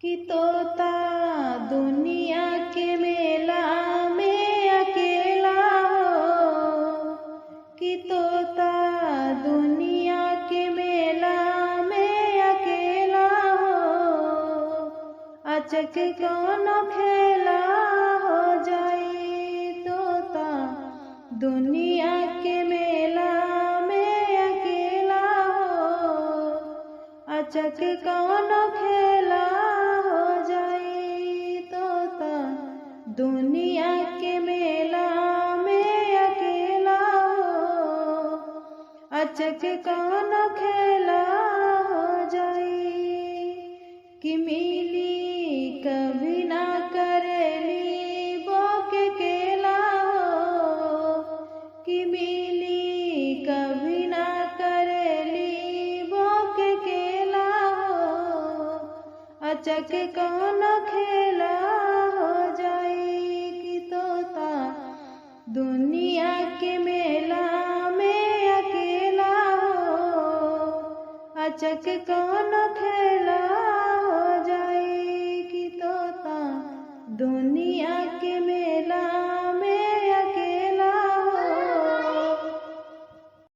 कि तोता दुनिया के मेला में अकेला हो, कि तोता दुनिया के मेला में अकेला हो। अचक कौनो खेला हो जाई, तोता दुनिया के मेला में अकेला हो। अचक कौनो खेला हो जाई, तोता दुनिया के मेला में अकेला हो। अचक कौनो खेला हो जाई, कि मिली कभी ना करेली बोके केला हो, कि मिली कभी ना करेली बोके केला हो। अचक कौनो खेला हो जाई, कि तोता दुनिया के मेला में अकेला हो। अचक कौनो खेला हो जाई, कि तोता दुनिया